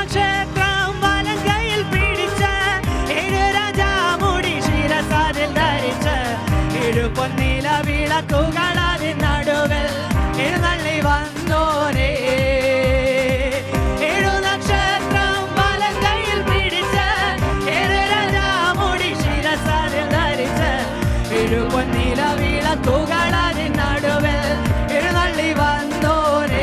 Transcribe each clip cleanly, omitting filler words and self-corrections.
നക്ഷത്രം വലം കയ്യിൽ പിടിച്ച് 7 രാജാമുടി ശിരസാരിൽ ധരിച്ച് 7 പൊന്നില വിളക്കുകൾ അതിൻ നടുവിൽ എഴുന്നള്ളി വന്നോരേ. 7 നക്ഷത്രം വലം കയ്യിൽ പിടിച്ച് 7 രാജാമുടി ശിരസാരിൽ ധരിച്ച് 7 പൊന്നില വിളക്കുകൾ അതിൻ നടുവിൽ എഴുന്നള്ളി വന്നോരേ.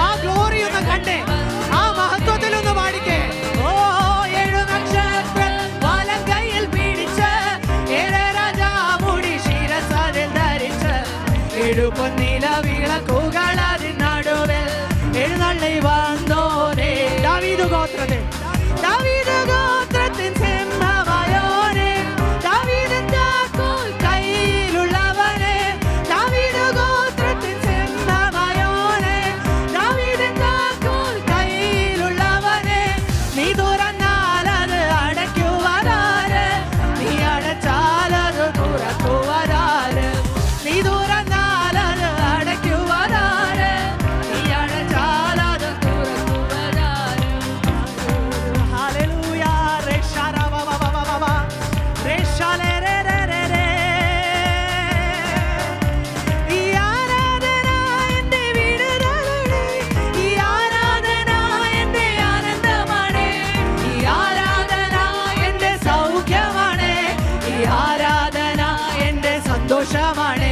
ആ ഗ്ലോറി ഒന്ന് കണ്ടേ, ആ മഹത്വത്തിൽ ഒന്ന് പാടിക്കേ. ഓ 7 നക്ഷത്രം വലം കയ്യിൽ പിടിച്ച് 7 രാജാമുടി ശിരസാരിൽ ധരിച്ച് 7 പൊന്നില വിളക്കുകൾ അതിൻ നടുവിൽ എഴുന്നള്ളി വന്നോരേ. ദാവീദ് ഗോത്രത്തിൽ സിംഹമായോരേ, ദാവീദിൻ താക്കോൽ കയ്യിലുള്ളവനെ, ദാവീദ് ഗോത്രത്തിൽ സിംഹമായോരേ, ദാവീദിൻ താക്കോൽ കയ്യിലുള്ളവനെ, നീ തുറന്നാൽ അത് അടയ്ക്കുവതാര്, നീ അടച്ചാൽ അത് തുറക്കുവതാര്, നീ തുറന്നാൽ അത് അടയ്ക്കുവതാര്, നീ അടച്ചാൽ അത് തുറക്കുവതാര്. ഹല്ലേലൂയ. സന്തോഷമാണ്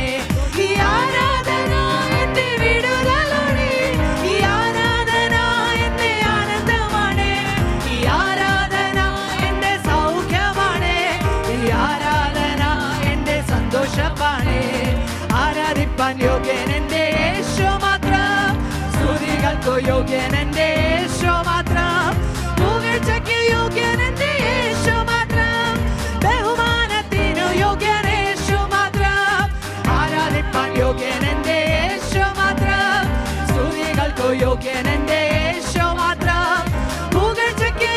ഈ ആരാധന, എന്റെ വിടുതലാണ് ഈ ആരാധന, എന്റെ ആനന്ദമാണ് ഈ ആരാധന, എന്റെ സൗഖ്യമാണ് ഈ ആരാധന, എന്റെ സന്തോഷമാണ്. ആരാധിപ്പാൻ യോഗ്യൻ എന്റെ യേശു മാത്രം, സ്തുതികൾക്കു യോഗ്യൻ എന്റെ യേശു മാത്രം, പുകഴ്ചയ്ക്ക് യോഗ്യൻ എന്റെ യേശു മാത്രം, ബഹുമാനത്തിനു യോഗ്യൻ യോഗ്യൻ എന്റെ യേശു മാത്രം, സ്തുതികൾക്കു യോഗ്യൻ എന്റെ യേശു മാത്രം, പുകഴ്ചയ്ക്ക്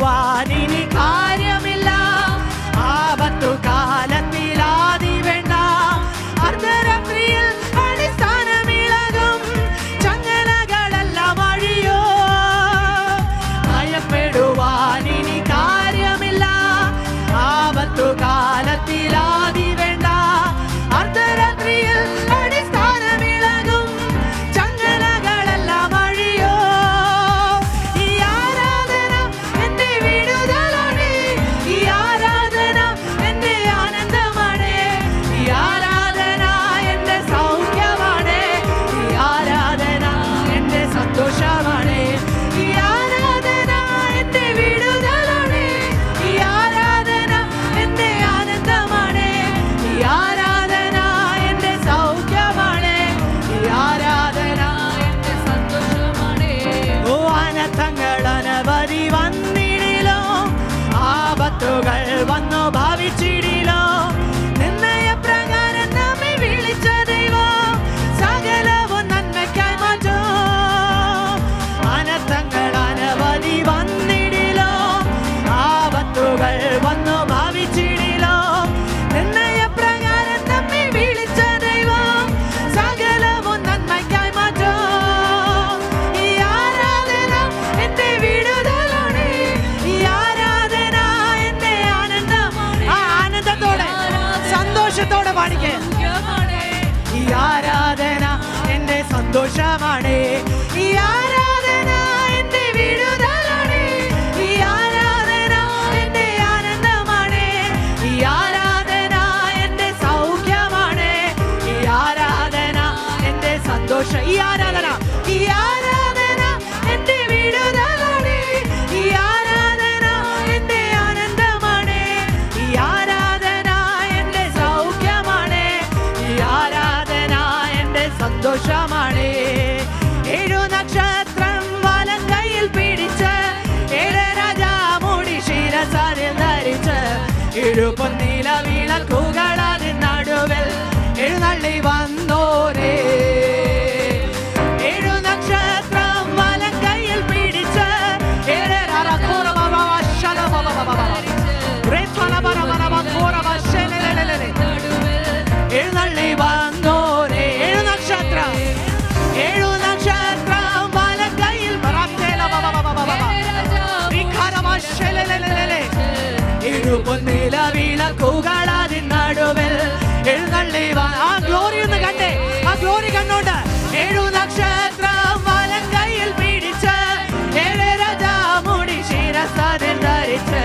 ഭയപ്പെടുവാൻ ഇനി കാര്യമില്ല. ആപത്തു കാലത്തിൽ ആദി വേണ്ട. അർദ്ധരാത്രിയിൽ അടിസ്ഥാനമിളകും. ചങ്ങലകളെല്ലാം അഴിയോ. ഭയപ്പെടുവാൻ ഇനി കാര്യമില്ല. ആപത്തു കാലത്തിൽ ആദി വേണ്ട. അർദ്ധരാത്രിയിൽ അടിസ്ഥാനമിളകും. ചങ്ങലകളെല്ലാം അഴിയോ. ഈ ആരാധന എന്റെ വിടുതലാണ്. ഈ ആരാധന എന്റെ ആനന്ദമാണ്. ഈ ആരാധന എന്റെ സൗഖ്യമാണ്. ഈ ആരാധന എന്റെ സന്തോഷമാണ്. ഈ ആരാധന എന്റെ വിടുതലാണ്. ഈ ആരാധന എന്റെ ആനന്ദമാണ്. ഈ ആരാധന എന്റെ സൗഖ്യമാണ്. ഈ ആരാധന എന്റെ സന്തോഷമാണ്. ഓ അനർത്ഥങ്ങൾ അനവധി വന്നിടിലോ. ആപത്തുകൾ വന്നു ഭാവിച്ചിടിലോ. നിർണയപ്രകാരം നമ്മെ വിളിച്ച ദൈവം സകലവും നന്മയ്ക്കായി മാറ്റോ. അനർത്ഥങ്ങൾ അനവധി വന്നിടിലോ. ആപത്തുകൾ വന്നു ഭാവിച്ചിടിലോ. നിർണയപ്രകാരം നമ്മെ വിളിച്ച ദൈവം സകലവും നന്മയ്ക്കായി മാറ്റോ. ഈ ആരാധന എന്റെ വിടുതലാണ്. ഈ ആരാധന എന്റെ ആനന്ദമാണ്. ആ ആനന്ദത്തോടെ സന്തോഷത്തോടെ പാടിക്കേ. ഈ ആരാധന എന്റെ സന്തോഷമാണ്. ഈ ആരാധന എന്റെ വിടുതലാണ്. ഈ ആരാധന എന്റെ ആനന്ദമാണ്. ഈ ആരാധന എന്റെ സൗഖ്യമാണ്. ഈ ആരാധന എന്റെ സന്തോഷം. ഈ ആരാധന എന്റെ വിടുതലാണ്. ഈ ആരാധന എന്റെ ആനന്ദമാണ്. ഈ ആരാധന എന്റെ സൗഖ്യമാണ്. ഈ ആരാധന എന്റെ സന്തോഷമാണ്. 7 നക്ഷത്രം വലം കയ്യിൽ പിടിച്ച് 7 രാജാമുടി ശിരസാരിൽ ധരിച്ച് 7 പൊന്നില വിളക്കുകളാണ് നടുവിൽ എഴുന്നള്ളി വന്നോരേ. 7 നക്ഷത്രം വലം കയ്യിൽ പിടിച്ച് 7 എഴുന്നള്ളി വന്നോരേ. 7 നക്ഷത്രം വലം കയ്യിൽ പൊന്നില വിളക്കുകളാണ് നടുവിൽ എഴുന്നള്ളി ആ ഗ്ലോറി ഒന്ന് കണ്ടേ. ആ ഗ്ലോറി കണ്ടോണ്ട് 7 നക്ഷത്രം വലം കയ്യിൽ പിടിച്ച് 7 രാജാമുടി ശിരസാരിൽ ധരിച്ച്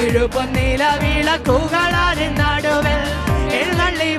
7 പൊന്നില വിളക്കുകളാണ് നടുവിൽ എഴുന്നള്ളി